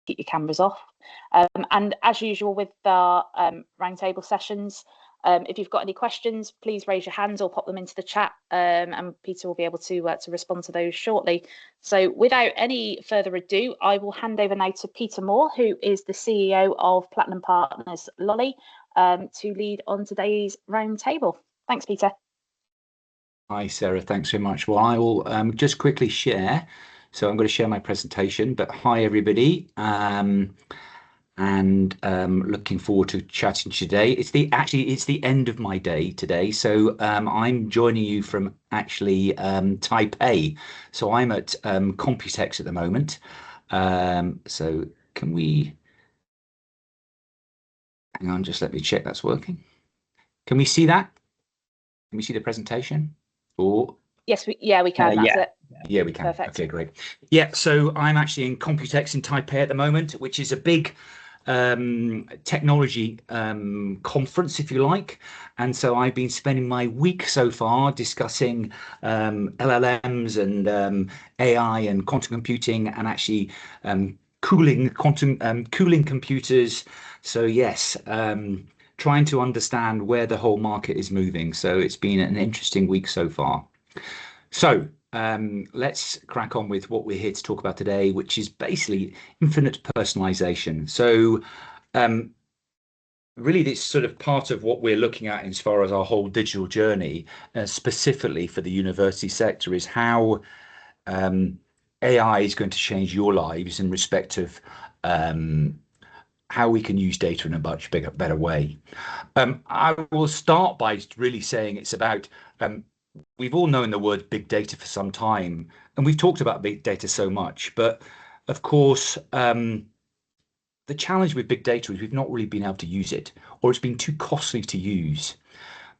keep your cameras off. And as usual with our roundtable sessions, if you've got any questions, please raise your hands or pop them into the chat, and Peter will be able to respond to those shortly. So without any further ado, I will hand over now to Peter Moore, who is the CEO of Platinum Partners Lolly, to lead on today's roundtable. Thanks, Peter. Hi, Sarah. Thanks very much. Well, I will just quickly share. So I'm going to share my presentation, but hi, everybody. Looking forward to chatting today. It's the end of my day today. So I'm joining you from actually Taipei. So I'm at Computex at the moment. So can we, hang on, just let me check that's working. Can we see that? Can we see the presentation? Or yes, we can. That's it. Yeah, we can. Perfect. Okay, great. Yeah, so I'm actually in Computex in Taipei at the moment, which is a big technology conference, if you like. And so I've been spending my week so far discussing LLMs and AI and quantum computing, and actually cooling computers. So yes, trying to understand where the whole market is moving. So it's been an interesting week so far. So let's crack on with what we're here to talk about today, which is basically infinite personalization. So really, this sort of part of what we're looking at as far as our whole digital journey, specifically for the university sector, is how AI is going to change your lives in respect of how we can use data in a much better way. I will start by really saying it's about, we've all known the word big data for some time, and we've talked about big data so much, but of course, the challenge with big data is we've not really been able to use it, or it's been too costly to use.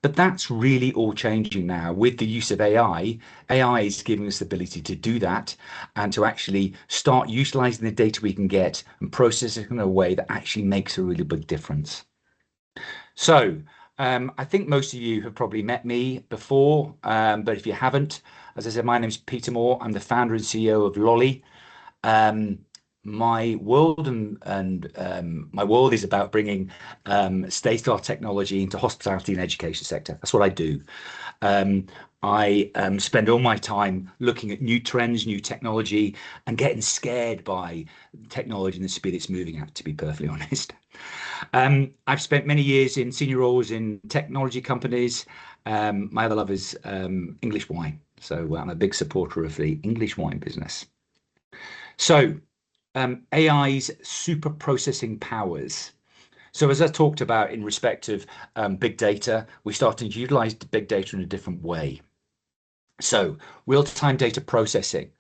But that's really all changing now with the use of AI. AI is giving us the ability to do that and to actually start utilizing the data we can get and process it in a way that actually makes a really big difference. So I think most of you have probably met me before, but if you haven't, as I said, my name is Peter Moore. I'm the founder and CEO of Lolly. My world my world is about bringing state-of-the-art technology into hospitality and education sector. That's what I do. I spend all my time looking at new trends, new technology, and getting scared by technology and the speed it's moving at, to be perfectly honest. I've spent many years in senior roles in technology companies. My other love is English wine. So I'm a big supporter of the English wine business. So AI's super processing powers. So as I talked about in respect of big data, we're starting to utilize big data in a different way. So real-time data processing.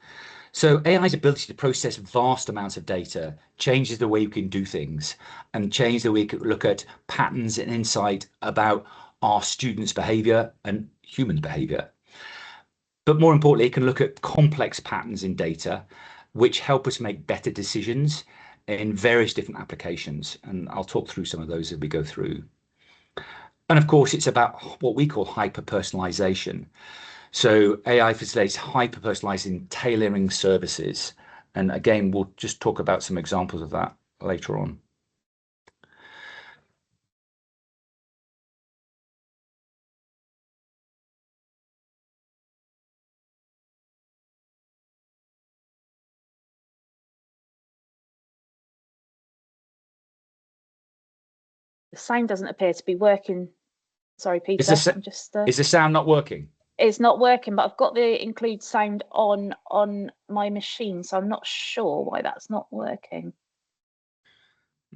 So AI's ability to process vast amounts of data changes the way you can do things and change the way you can look at patterns and insight about our students' behavior and human behavior. But more importantly, it can look at complex patterns in data which help us make better decisions in various different applications. And I'll talk through some of those as we go through. And of course, it's about what we call hyper-personalization. So AI facilitates hyper-personalizing, tailoring services. And again, we'll just talk about some examples of that later on. The sound doesn't appear to be working. Sorry, Peter. Is the sound not working? It's not working, but I've got the include sound on my machine, so I'm not sure why that's not working.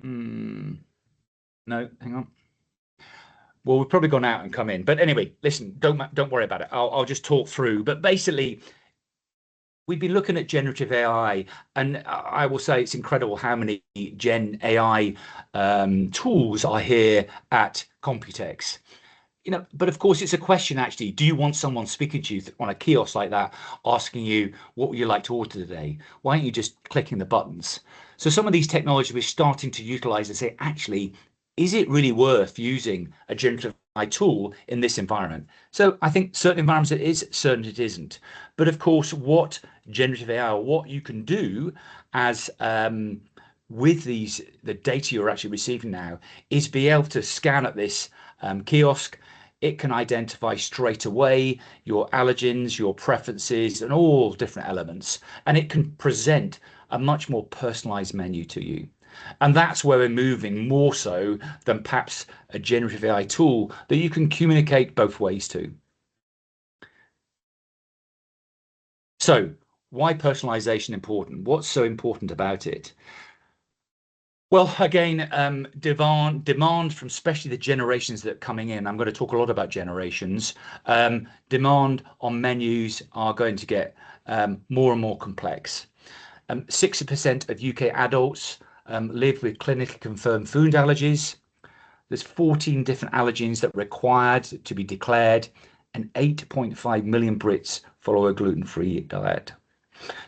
No, hang on. Well, we've probably gone out and come in, but anyway, listen, don't worry about it. I'll just talk through. But basically, we've been looking at generative AI, and I will say it's incredible how many Gen AI tools are here at Computex. But of course, it's a question, actually. Do you want someone speaking to you on a kiosk like that, asking you, what would you like to order today? Why aren't you just clicking the buttons? So some of these technologies we're starting to utilize and say, actually, is it really worth using a generative AI tool in this environment? So I think certain environments it is, certain it isn't. But of course, what generative AI, or what you can do as with the data you're actually receiving now is be able to scan at this kiosk. It can identify straight away your allergens, your preferences, and all different elements, and it can present a much more personalized menu to you. And that's where we're moving more so than perhaps a generative AI tool that you can communicate both ways to. So, why personalization important? What's so important about it? Well, again, demand from especially the generations that are coming in. I'm going to talk a lot about generations. Demand on menus are going to get more and more complex. 60% of UK adults live with clinically confirmed food allergies. There's 14 different allergens that are required to be declared, and 8.5 million Brits follow a gluten-free diet.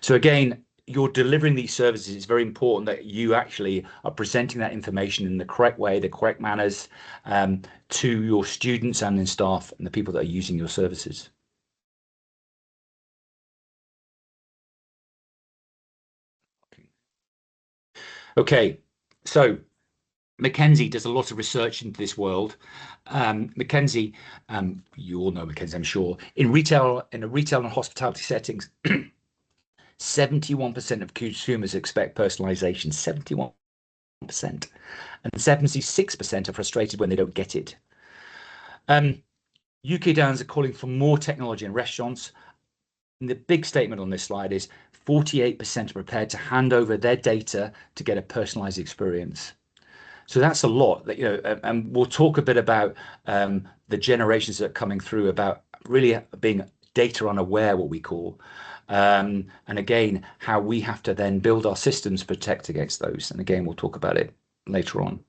So again, you're delivering these services. It's very important that you actually are presenting that information in the correct way, the correct manners, to your students and then staff and the people that are using your services. Okay, so McKinsey does a lot of research into this world. McKinsey, you all know McKinsey, I'm sure. In the retail and hospitality settings, 71% of consumers expect personalization. 71%, and 76% are frustrated when they don't get it. UK Downs are calling for more technology in restaurants. And the big statement on this slide is 48% are prepared to hand over their data to get a personalized experience. So that's a lot that, and we'll talk a bit about the generations that are coming through about really being data unaware, what we call. And again, how we have to then build our systems to protect against those. And again, we'll talk about it later on.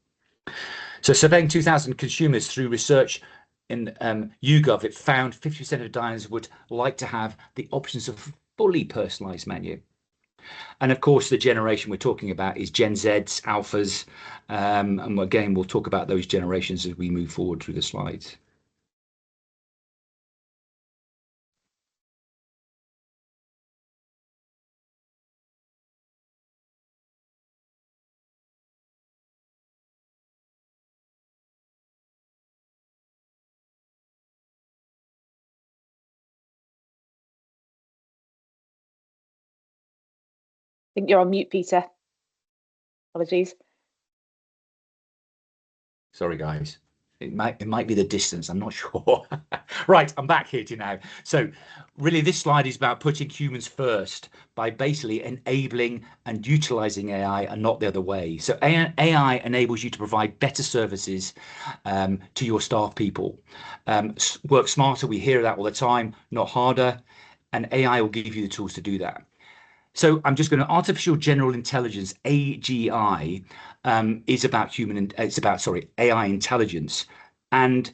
So surveying 2,000 consumers through research in YouGov, it found 50% of diners would like to have the options of a fully personalized menu. And of course, the generation we're talking about is Gen Zs, Alphas, and again, we'll talk about those generations as we move forward through the slides. I think you're on mute, Peter. Apologies. Sorry, guys. It might be the distance. I'm not sure. Right, I'm back here to now. So really, this slide is about putting humans first by basically enabling and utilizing AI and not the other way. So AI enables you to provide better services to your staff people. Work smarter. We hear that all the time, not harder. And AI will give you the tools to do that. So I'm just going to artificial general intelligence, AGI, is about AI intelligence. And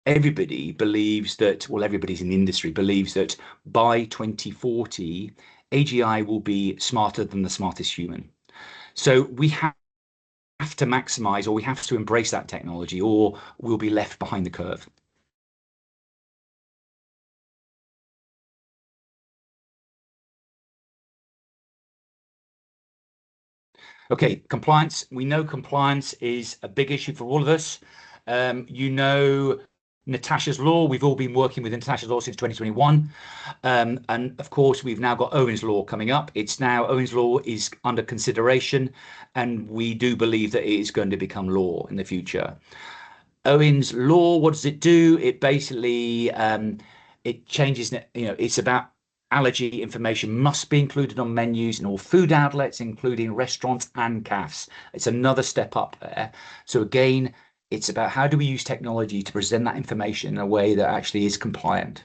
everybody believes that, well, everybody's in the industry believes that by 2040, AGI will be smarter than the smartest human. So we have to maximize, or we have to embrace that technology, or we'll be left behind the curve. Okay, compliance. We know compliance is a big issue for all of us. Natasha's Law. We've all been working with Natasha's Law since 2021. And of course, we've now got Owen's Law coming up. Owen's Law is under consideration, and we do believe that it is going to become law in the future. Owen's Law, what does it do? It basically it changes, it's about allergy information must be included on menus in all food outlets, including restaurants and cafes. It's another step up there. So again, it's about how do we use technology to present that information in a way that actually is compliant.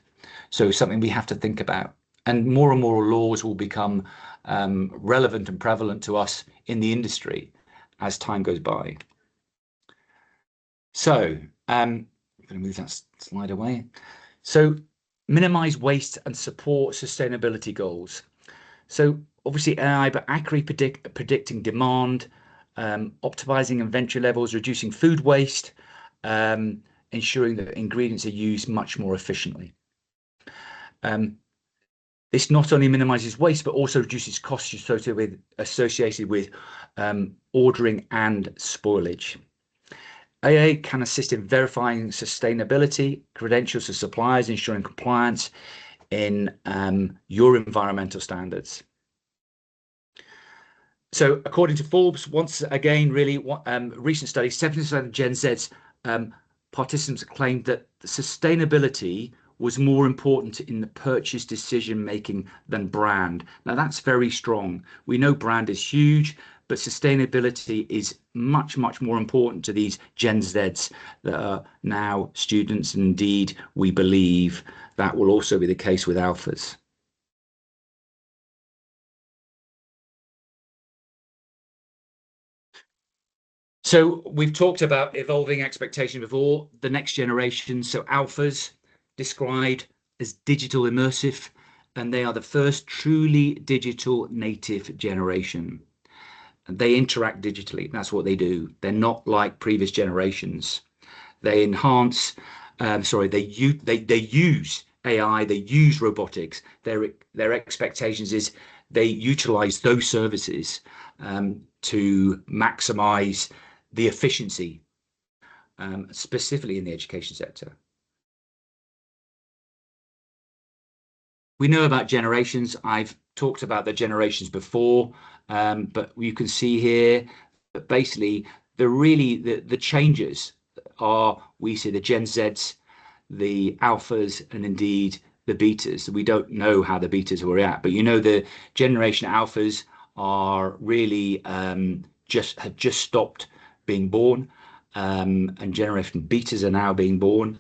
So something we have to think about. And more laws will become relevant and prevalent to us in the industry as time goes by. So I'm going to move that slide away. So minimize waste and support sustainability goals. So obviously AI, but accurately predicting demand, optimizing inventory levels, reducing food waste, ensuring that ingredients are used much more efficiently. This not only minimizes waste, but also reduces costs associated with ordering and spoilage. AA can assist in verifying sustainability, credentials of suppliers, ensuring compliance in your environmental standards. So according to Forbes, once again, really recent study, 70% of Gen Z's participants claimed that sustainability was more important in the purchase decision making than brand. Now that's very strong. We know brand is huge, but sustainability is much, much more important to these Gen Zs that are now students. And indeed, we believe that will also be the case with alphas. So we've talked about evolving expectation before, the next generation. So alphas described as digital immersive, and they are the first truly digital native generation. And they interact digitally. That's what they do. They're not like previous generations. They enhance, they use AI, they use robotics. Their expectations is they utilize those services to maximize the efficiency, specifically in the education sector. We know about generations. I've talked about the generations before, but you can see here that basically the changes are, we see the Gen Zs, the alphas, and indeed the betas. We don't know how the betas will react, but you know the generation alphas are really had just stopped being born, and generation betas are now being born.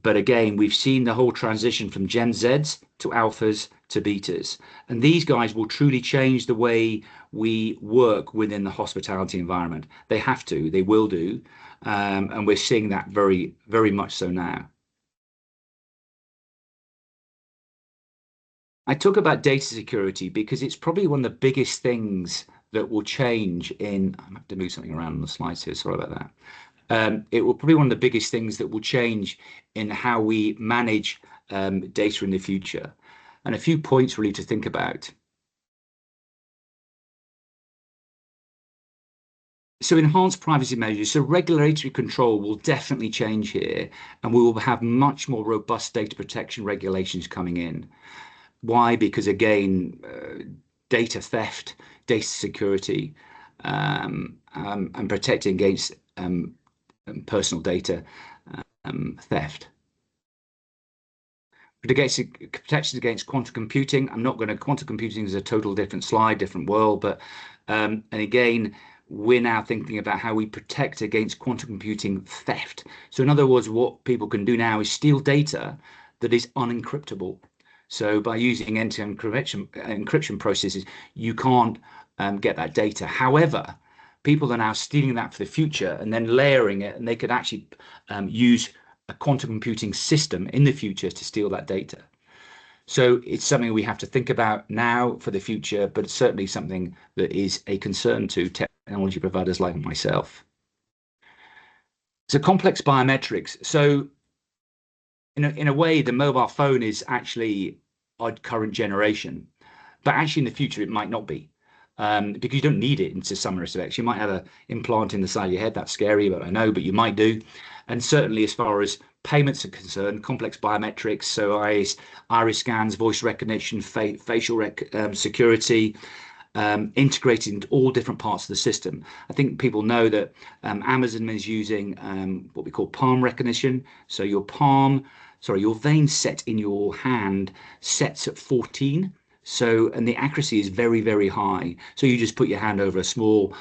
But again, we've seen the whole transition from Gen Zs to alphas to betas. And these guys will truly change the way we work within the hospitality environment. They have to, they will do. And we're seeing that very, very much so now. I talk about data security because it's probably one of the biggest things that will change in, I have to move something around on the slides here, sorry about that. It will probably be one of the biggest things that will change in how we manage data in the future. And a few points really to think about. So enhanced privacy measures, so regulatory control will definitely change here, and we will have much more robust data protection regulations coming in. Why? Because again, data theft, data security, and protecting against personal data theft. Protections against quantum computing. I'm not going to, quantum computing is a total different slide, different world, but and again, we're now thinking about how we protect against quantum computing theft. So in other words, what people can do now is steal data that is unencryptable. So by using end-to-end encryption processes, you can't get that data. However, people are now stealing that for the future and then layering it, and they could actually use a quantum computing system in the future to steal that data. So it's something we have to think about now for the future, but it's certainly something that is a concern to technology providers like myself. So complex biometrics. So in a way, the mobile phone is actually our current generation, but actually in the future it might not be. Because you don't need it in some respects. You might have an implant in the side of your head. That's scary, but I know, but you might do. And certainly as far as payments are concerned, complex biometrics, so iris scans, voice recognition, facial security, integrated into all different parts of the system. I think people know that Amazon is using what we call palm recognition. So your vein set in your hand sets at 14. So, and the accuracy is very, very high. So you just put your hand over a small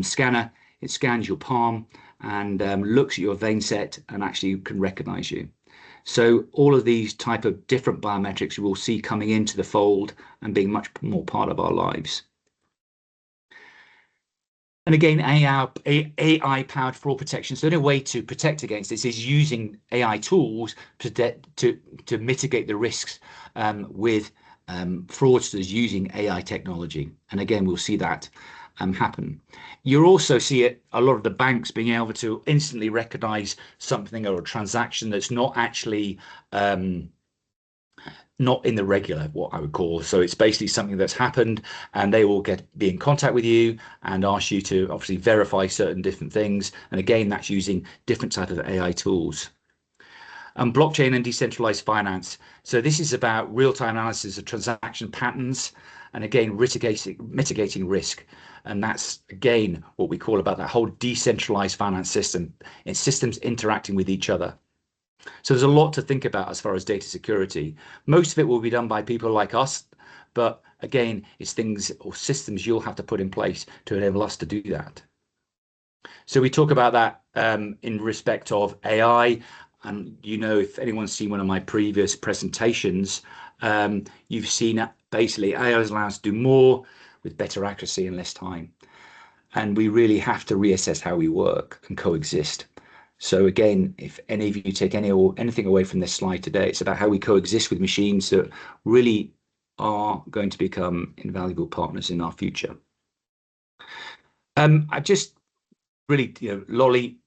scanner, it scans your palm and looks at your vein set and actually can recognize you. So all of these type of different biometrics you will see coming into the fold and being much more part of our lives. And again, AI-powered fraud protection. So the only way to protect against this is using AI tools to mitigate the risks with fraudsters using AI technology. And again, we'll see that happen. You'll also see a lot of the banks being able to instantly recognize something or a transaction that's not actually not in the regular, what I would call. So it's basically something that's happened, and they will be in contact with you and ask you to obviously verify certain different things. And again, that's using different type of AI tools. And blockchain and decentralized finance. So this is about real-time analysis of transaction patterns, and again, mitigating risk. And that's again what we call about that whole decentralized finance system. It's systems interacting with each other. So there's a lot to think about as far as data security. Most of it will be done by people like us, but again, it's things or systems you'll have to put in place to enable us to do that. So we talk about that in respect of AI. And if anyone's seen one of my previous presentations, you've seen basically AI allows us to do more with better accuracy and less time. And we really have to reassess how we work and coexist. So again, if any of you take anything away from this slide today, it's about how we coexist with machines that really are going to become invaluable partners in our future. I just really, Lolly,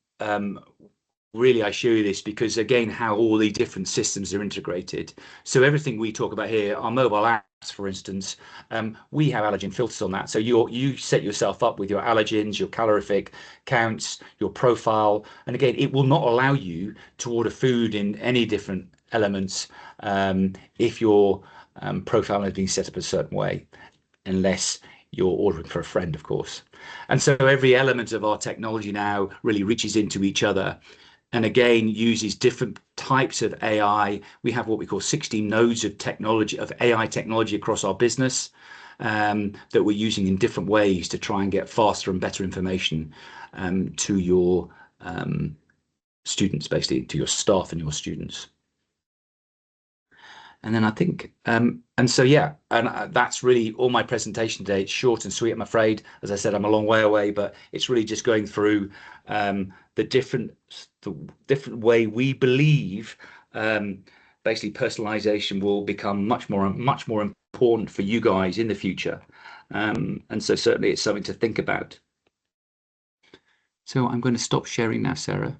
really I show you this because again, how all the different systems are integrated. So everything we talk about here, our mobile apps, for instance, we have allergen filters on that. So you set yourself up with your allergens, your calorific counts, your profile, and again, it will not allow you to order food in any different elements if your profile has been set up a certain way, unless you're ordering for a friend, of course. And so every element of our technology now really reaches into each other, and again uses different types of AI. We have what we call 16 nodes of technology, of AI technology across our business, that we're using in different ways to try and get faster and better information to your students, basically to your staff and your students. And then I think, and so, yeah, and that's really all my presentation today. It's short and sweet, I'm afraid. As I said, I'm a long way away, but it's really just going through the different way we believe basically personalization will become much more important for you guys in the future. And so certainly it's something to think about. So I'm going to stop sharing now, Sarah.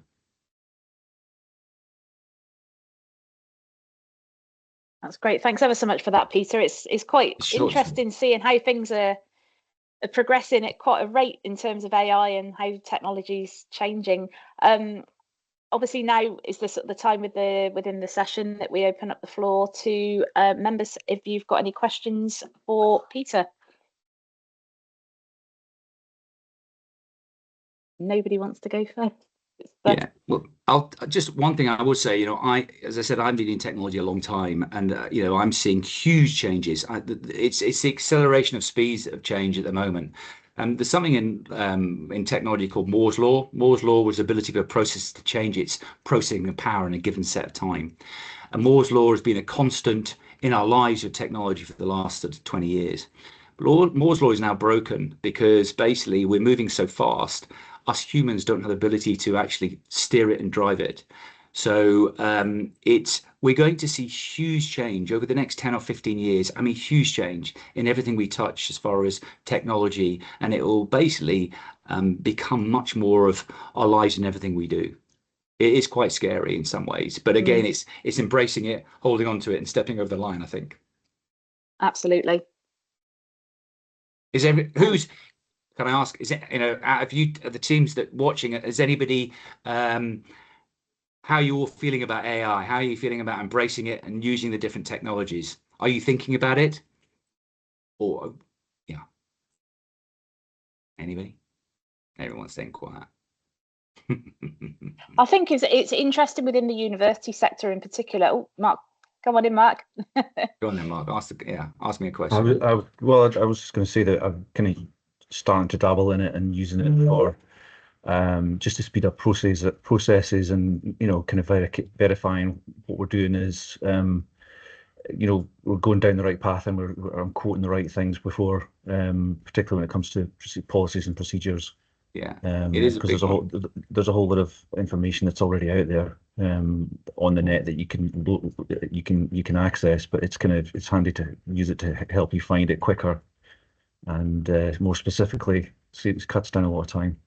That's great. Thanks ever so much for that, Peter. It's quite interesting seeing how things are progressing at quite a rate in terms of AI and how technology's changing. Obviously now is the time within the session that we open up the floor to members if you've got any questions for Peter. Nobody wants to go first. Yeah, well, just one thing I would say, as I said, I've been in technology a long time, and I'm seeing huge changes. It's the acceleration of speeds of change at the moment. There's something in technology called Moore's law. Moore's law was the ability for a process to change its processing power in a given set of time. And Moore's law has been a constant in our lives with technology for the last 20 years. But Moore's law is now broken because basically we're moving so fast. Us humans don't have the ability to actually steer it and drive it. So we're going to see huge change over the next 10 or 15 years. I mean, huge change in everything we touch as far as technology, and it will basically become much more of our lives and everything we do. It is quite scary in some ways, but again, it's embracing it, holding on to it, and stepping over the line, I think. Absolutely. Can I ask, is it, out of you, the teams that watching it, is anybody, how are you all feeling about AI? How are you feeling about embracing it and using the different technologies? Are you thinking about it? Or, yeah. Anybody? Everyone's staying quiet. I think it's interesting within the university sector in particular. Oh, Mark, come on in, Mark. Go on then, Mark. Ask me a question. I was just going to say that I'm kind of starting to dabble in it and using it for just to speed up processes and kind of verifying what we're doing is we're going down the right path and I'm quoting the right things before, particularly when it comes to policies and procedures. Yeah, it is because there's a whole lot of information that's already out there on the net that you can access, but it's handy to use it to help you find it quicker and more specifically, see it cuts down a lot of time.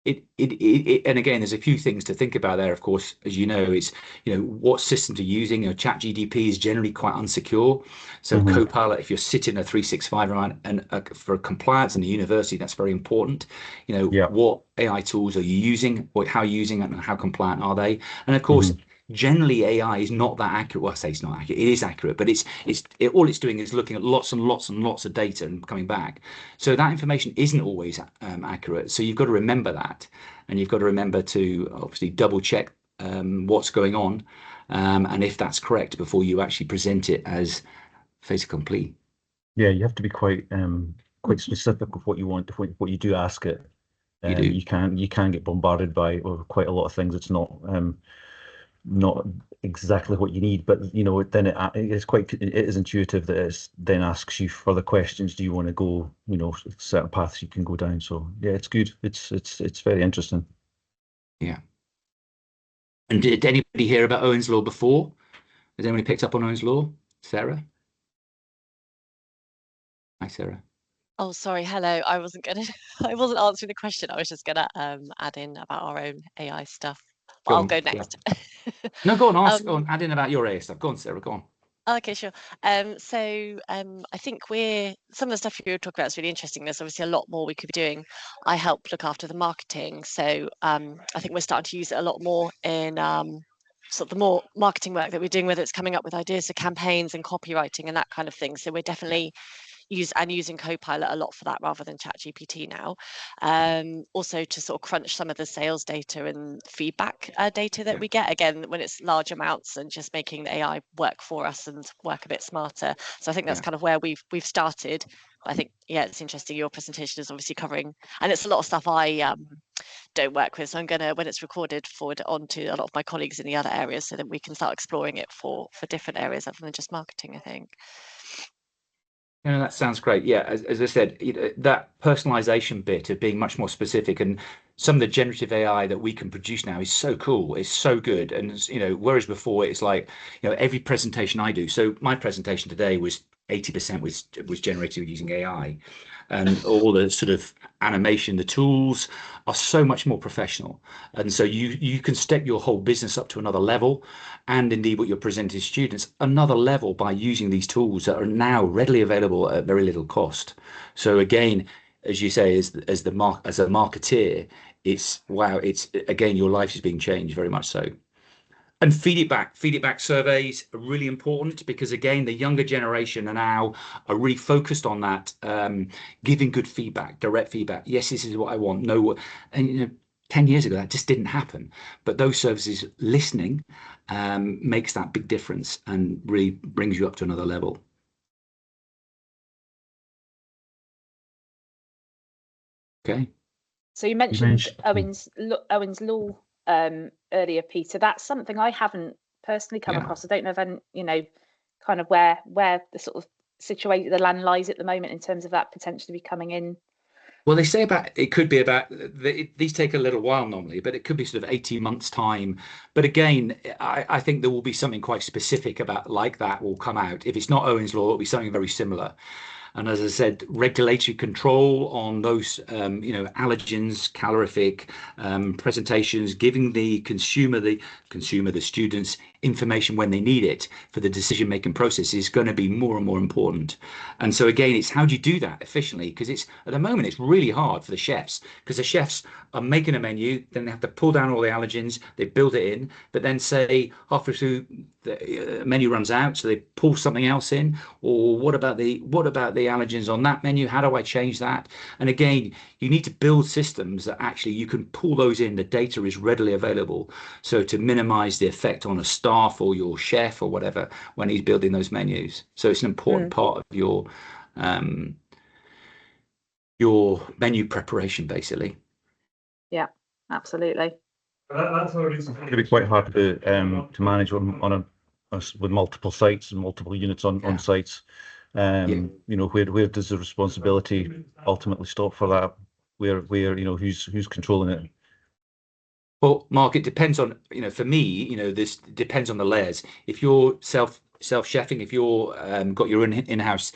And again, there's a few things to think about there. Of course, as you know, it's what systems are using. ChatGPT is generally quite unsecure. So Copilot, if you're sitting a 365 around and for compliance in the university, that's very important. Yeah. What AI tools are you using? How are you using it, and how compliant are they? And of course, generally AI is not that accurate. Well, I say it's not accurate. It is accurate, but all it's doing is looking at lots and lots and lots of data and coming back. So that information isn't always accurate. So you've got to remember that, and you've got to remember to obviously double check what's going on, and if that's correct before you actually present it as fait accompli. Yeah, you have to be quite specific with what you want, what you do ask it. You do. You can get bombarded by quite a lot of things. It's not exactly what you need, but then it is intuitive that it then asks you further questions. Do you want to go certain paths you can go down? So yeah, it's good. It's very interesting. Yeah. And did anybody hear about Owen's law before? Has anybody picked up on Owen's law? Sarah? Hi, Sarah. Oh, sorry. Hello. I wasn't answering the question. I was just gonna add in about our own AI stuff. But I'll go next. No, go on. Go on. Add in about your AI stuff. Go on, Sarah. Go on. Okay, sure. So I think some of the stuff you were talking about is really interesting. There's obviously a lot more we could be doing. I help look after the marketing, so I think we're starting to use it a lot more in sort of the more marketing work that we're doing, whether it's coming up with ideas for campaigns and copywriting and that kind of thing. So we're definitely using Copilot a lot for that rather than ChatGPT now. Also to sort of crunch some of the sales data and feedback data that we get, again, when it's large amounts, and just making the AI work for us and work a bit smarter. So I think that's kind of where we've started. But I think, it's interesting. Your presentation is obviously covering, and it's a lot of stuff I don't work with. So I'm gonna, when it's recorded, forward it on to a lot of my colleagues in the other areas so that we can start exploring it for different areas other than just marketing, I think. That sounds great. Yeah, as I said, that personalization bit of being much more specific, and some of the generative AI that we can produce now is so cool. It's so good. And whereas before it's like, every presentation I do. So my presentation today was 80% was generated using AI, and all the sort of animation, the tools are so much more professional. And so you can step your whole business up to another level, and indeed what you're presenting to students another level by using these tools that are now readily available at very little cost. So again, as you say, as a marketeer, it's wow, it's again, your life is being changed very much so. And feedback surveys are really important, because again, the younger generation are now really focused on that, giving good feedback, direct feedback. Yes, this is what I want. No, and 10 years ago that just didn't happen. But those services, listening, makes that big difference and really brings you up to another level. Okay. So you mentioned Owen's law earlier, Peter. That's something I haven't personally come across. I don't know if kind of where the sort of situated the land lies at the moment in terms of that potentially be coming in. Well, they say it could be about, these take a little while normally, but it could be sort of 18 months time. But again, I think there will be something quite specific about like that will come out. If it's not Owen's law, it'll be something very similar. And as I said, regulatory control on those, allergens, calorific presentations, giving the consumer, the students, information when they need it for the decision-making process is going to be more and more important. And so again, it's how do you do that efficiently? Because at the moment, it's really hard for the chefs, because the chefs are making a menu, then they have to pull down all the allergens, they build it in, but then say halfway through the menu runs out, so they pull something else in. Or what about the allergens on that menu? How do I change that? And again, you need to build systems that actually you can pull those in. The data is readily available, so to minimize the effect on a staff or your chef or whatever when he's building those menus. So it's an important part of your menu preparation, basically. Yeah, absolutely. That's going to be quite hard to manage with multiple sites and multiple units on sites. Where does the responsibility ultimately stop for that? Where who's controlling it? Well, Mark, it depends on, for me, this depends on the layers. If you're self-chefing, if you're got your in-house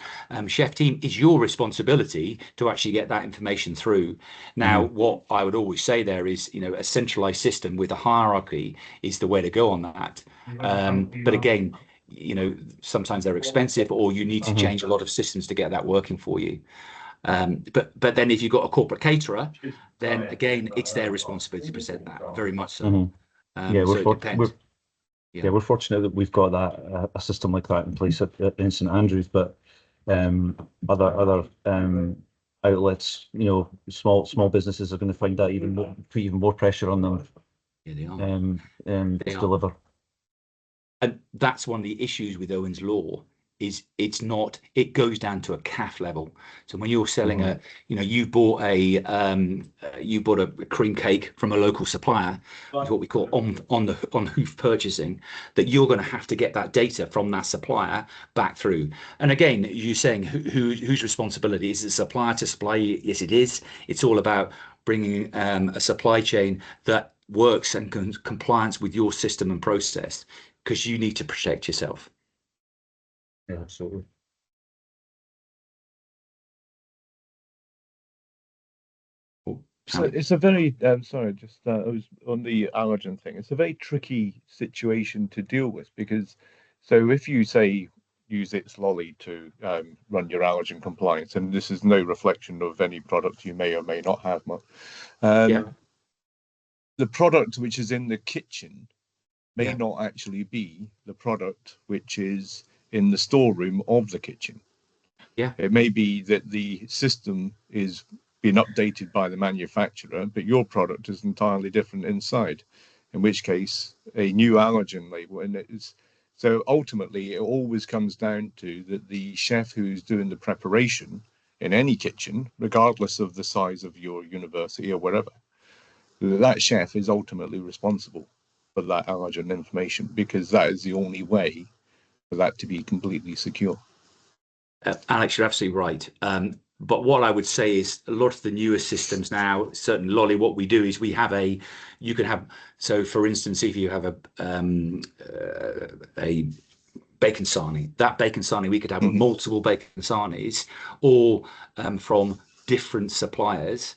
chef team, it's your responsibility to actually get that information through. Now, what I would always say there is, a centralized system with a hierarchy is the way to go on that. But again, sometimes they're expensive, or you need to change a lot of systems to get that working for you. But then if you've got a corporate caterer, then again, it's their responsibility to present that, very much so. Yeah, so it depends. we're fortunate that we've got that a system like that in place in St Andrews, but other outlets, small businesses are going to find that put even more pressure on them. Yeah, they are. To deliver. And that's one of the issues with Owen's Law, is it goes down to a CAF level. So when you're selling you bought a cream cake from a local supplier, is what we call on hoof purchasing, that you're going to have to get that data from that supplier back through. And again, you're saying whose responsibility is the supplier to supply you? Yes, it is. It's all about bringing a supply chain that works and compliance with your system and process, because you need to protect yourself. Yeah, absolutely. So it's a very sorry, just I was on the allergen thing. It's a very tricky situation to deal with, because so if you say use its lolly to run your allergen compliance, and this is no reflection of any product you may or may not have, the product which is in the kitchen may not actually be the product which is in the storeroom of the kitchen. Yeah, it may be that the system is being updated by the manufacturer, but your product is entirely different inside, in which case a new allergen label. And so ultimately it always comes down to that the chef who's doing the preparation in any kitchen, regardless of the size of your university or wherever, that chef is ultimately responsible for that allergen information, because that is the only way for that to be completely secure. Alex, you're absolutely right. But what I would say is a lot of the newer systems now, certainly Lolly, what we do is so for instance, if you have a bacon sarnie, that bacon sarnie, we could have multiple bacon sarnies, or from different suppliers.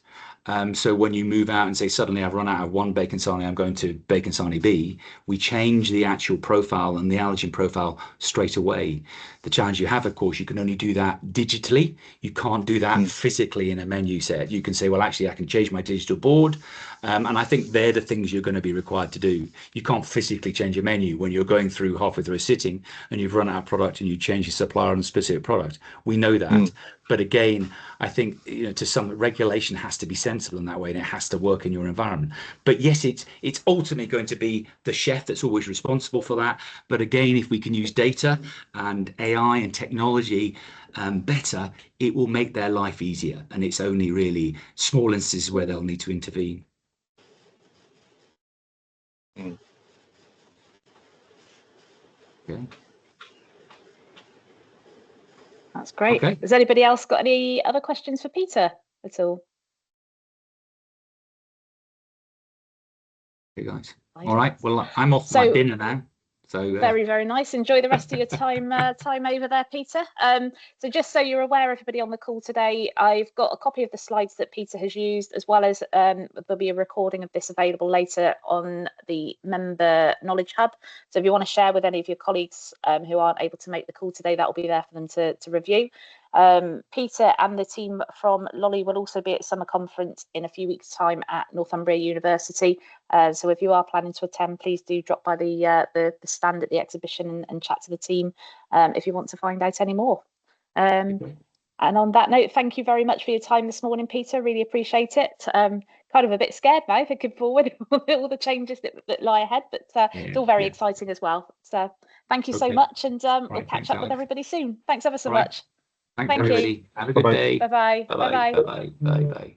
So when you move out and say, suddenly I've run out of one bacon sarnie, I'm going to bacon sarnie B, we change the actual profile and the allergen profile straight away. The challenge you have, of course, you can only do that digitally. You can't do that physically in a menu set. You can say, well, actually, I can change my digital board. And I think they're the things you're going to be required to do. You can't physically change a menu when you're going through halfway through a sitting and you've run out of product and you change your supplier on a specific product. We know that. But again, I think to some regulation has to be sensible in that way, and it has to work in your environment. But yes, it's ultimately going to be the chef that's always responsible for that. But again, if we can use data and AI and technology better, it will make their life easier. And it's only really small instances where they'll need to intervene. Okay. That's great. Okay. Has anybody else got any other questions for Peter at all? Okay, guys. All right. Well, I'm off my dinner now. So very, very nice. Enjoy the rest of your time over there, Peter. So just so you're aware, everybody on the call today, I've got a copy of the slides that Peter has used, as well as there'll be a recording of this available later on the Member Knowledge Hub. So if you want to share with any of your colleagues who aren't able to make the call today, that will be there for them to review. Peter and the team from Lolly will also be at summer conference in a few weeks' time at Northumbria University. So if you are planning to attend, please do drop by the stand at the exhibition and chat to the team if you want to find out any more. And on that note, thank you very much for your time this morning, Peter. Really appreciate it. Kind of a bit scared now looking forward all the changes that lie ahead, but it's all very exciting as well. So thank you so much, and we'll catch up with everybody soon. Thanks ever so much. Thanks, everybody. Have a good day. Bye-bye. Bye-bye. Bye-bye. Bye-bye.